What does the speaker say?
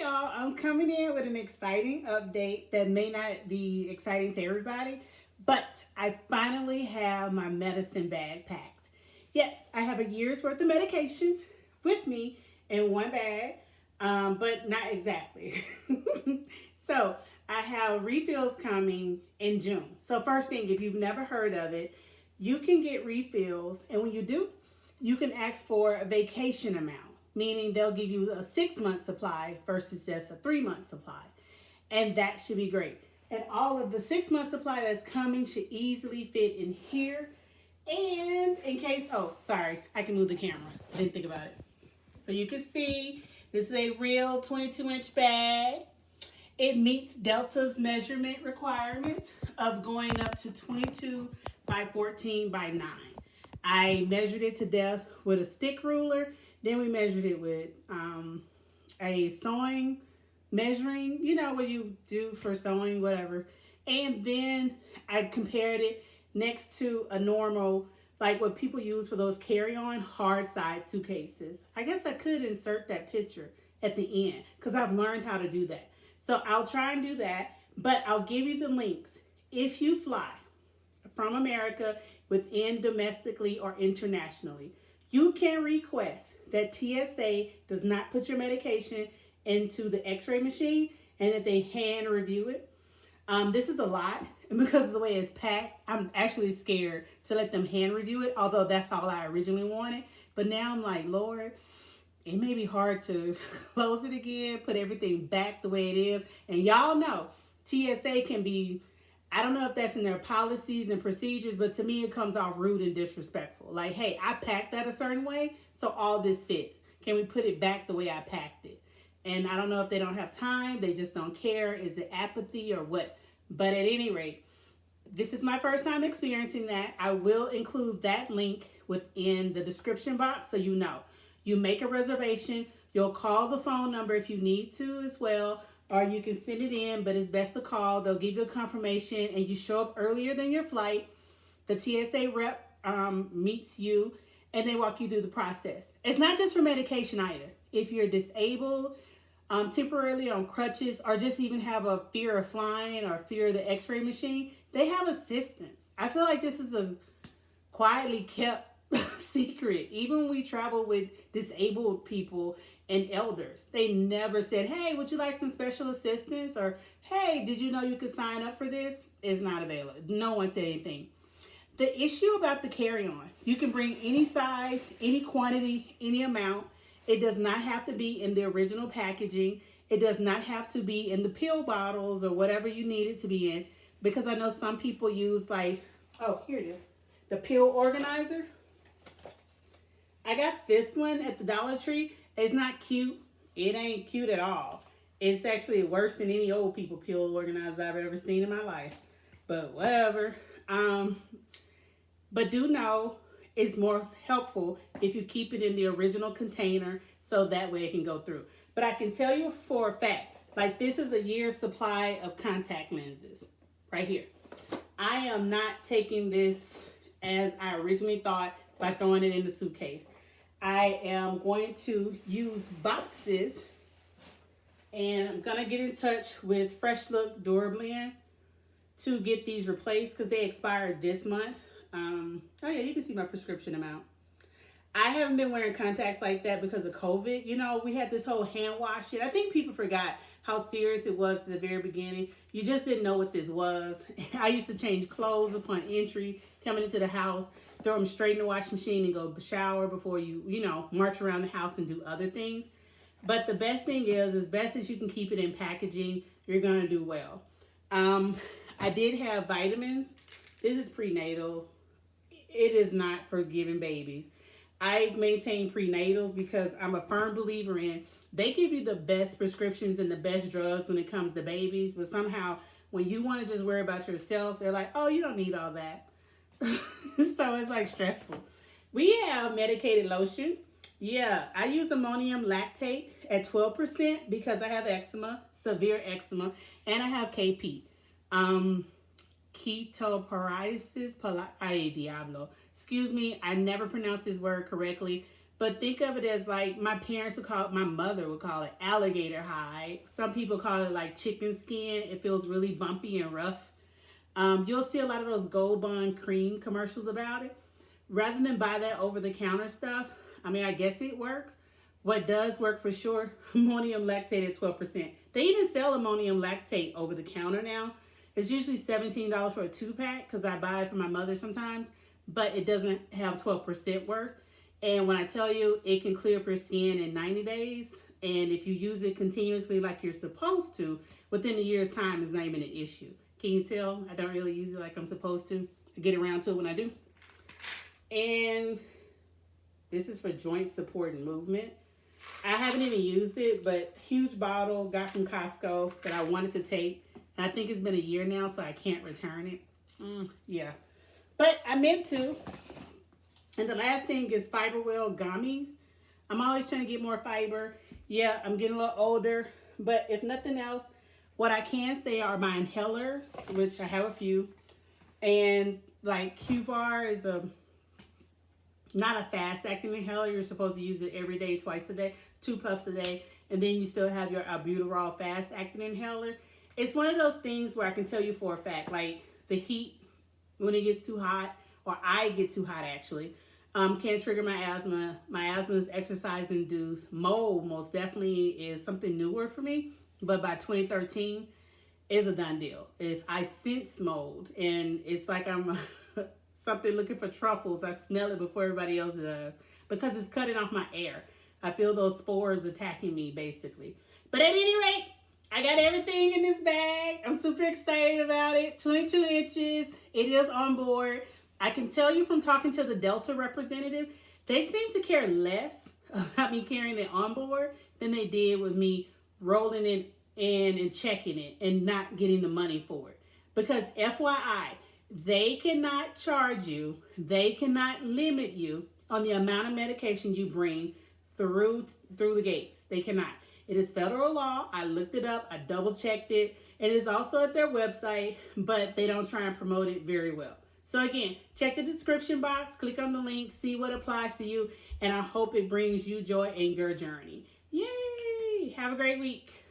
y'all, I'm coming in with an exciting update that may not be exciting to everybody, but I finally have my medicine bag packed. Yes, I have a year's worth of medication with me in one bag, but not exactly. So I have refills coming in June. So, first thing, if you've never heard of it, you can get refills, and when you do, you can ask for a vacation amount, meaning they'll give you a 6 month supply versus just a 3 month supply. And that should be great. And all of the 6 month supply that's coming should easily fit in here. And in case, oh, sorry, I can move the camera. Didn't think about it. So you can see this is a real 22-inch bag. It meets Delta's measurement requirements of going up to 22 by 14 by 9. I measured it to death with a stick ruler. Then we measured it with a sewing measuring, what you do for sewing, whatever. And then I compared it next to a normal, like what people use for those carry-on hard side suitcases. I guess I could insert that picture at the end because I've learned how to do that. So I'll try and do that, but I'll give you the links. If you fly from America within domestically or internationally, you can request that TSA does not put your medication into the x-ray machine and that they hand review it. This is a lot, and because of the way it's packed, I'm actually scared to let them hand review it, although that's all I originally wanted. But now I'm like, Lord, it may be hard to close it again, put everything back the way it is. And y'all know TSA can be, I don't know if that's in their policies and procedures, but to me it comes off rude and disrespectful. Like, hey, I packed that a certain way, so all this fits. Can we put it back the way I packed it? And I don't know if they don't have time, they just don't care. Is it apathy or what? But at any rate, this is my first time experiencing that. I will include that link within the description box so you know. You make a reservation, you'll call the phone number if you need to as well, or you can send it in, but it's best to call. They'll give you a confirmation and you show up earlier than your flight. The TSA rep meets you and they walk you through the process. It's not just for medication either. If you're disabled, temporarily on crutches, or just even have a fear of flying or fear of the x-ray machine, they have assistance. I feel like this is a quietly kept secret. Even when we travel with disabled people and elders, they never said, hey, would you like some special assistance? Or, hey, did you know you could sign up for this? It's not available. No one said anything. The issue about the carry-on, you can bring any size, any quantity, any amount. It does not have to be in the original packaging. It does not have to be in the pill bottles or whatever you need it to be in. Because I know some people use like, oh, here it is, the pill organizer. I got this one at the Dollar Tree. It's not cute. It ain't cute at all. It's actually worse than any old people pill organizer I've ever seen in my life. But whatever. But do know it's more helpful if you keep it in the original container so that way it can go through. But I can tell you for a fact, like this is a year's supply of contact lenses right here. I am not taking this as I originally thought by throwing it in the suitcase. I am going to use boxes, and I'm going to get in touch with Fresh Look Durablend to get these replaced because they expired this month. Oh yeah, you can see my prescription amount. I haven't been wearing contacts like that because of COVID. You know, we had this whole hand wash shit. I think people forgot how serious it was at the very beginning. You just didn't know what this was. I used to change clothes upon entry, coming into the house, throw them straight in the washing machine and go shower before you march around the house and do other things. But the best thing is, as best as you can keep it in packaging, you're going to do well. I did have vitamins. This is prenatal. It is not for giving babies. I maintain prenatals because I'm a firm believer in they give you the best prescriptions and the best drugs when it comes to babies, but somehow when you want to just worry about yourself, they're like, oh, you don't need all that. So it's like stressful. We have medicated lotion. Yeah, I use ammonium lactate at 12% because I have eczema, severe eczema, and I have KP. Ketoparesis, ay diablo. Excuse me, I never pronounce this word correctly, But think of it as like my parents would call it, my mother would call it alligator hide. Some people call it like chicken skin. It feels really bumpy and rough. You'll see a lot of those Gold Bond cream commercials about it. Rather than buy that over-the-counter stuff, I mean, I guess it works. What does work for sure, ammonium lactate at 12%. They even sell ammonium lactate over the counter now. It's usually $17 for a 2-pack because I buy it for my mother sometimes, but it doesn't have 12% worth. And when I tell you it can clear up your skin in 90 days, and if you use it continuously like you're supposed to, within a year's time, it's not even an issue. Can you tell I don't really use it like I'm supposed to? I get around to it when I do. And this is for joint support and movement. I haven't even used it, but huge bottle, got from Costco that I wanted to take. And I think it's been a year now, so I can't return it. Yeah. But I meant to. And the last thing is fiber well gummies. I'm always trying to get more fiber. Yeah, I'm getting a little older. But if nothing else, what I can say are my inhalers, which I have a few. And like QVAR is not a fast-acting inhaler. You're supposed to use it every day, twice a day, 2 puffs a day. And then you still have your albuterol fast-acting inhaler. It's one of those things where I can tell you for a fact, like the heat, when it gets too hot, or I get too hot actually, can trigger my asthma. My asthma is exercise-induced. Mold most definitely is something newer for me. But by 2013, it's a done deal. If I sense mold, and it's like I'm something looking for truffles, I smell it before everybody else does because it's cutting off my air. I feel those spores attacking me, basically. But at any rate, I got everything in this bag. I'm super excited about it. 22 inches. It is on board. I can tell you from talking to the Delta representative, they seem to care less about me carrying it on board than they did with me rolling it in and checking it and not getting the money for it. Because FYI, they cannot charge you, they cannot limit you on the amount of medication you bring through the gates. They cannot. It is federal law. I looked it up. I double checked it. It is also at their website, but they don't try and promote it very well. So again, check the description box, click on the link, see what applies to you, and I hope it brings you joy in your journey. Yay! Have a great week.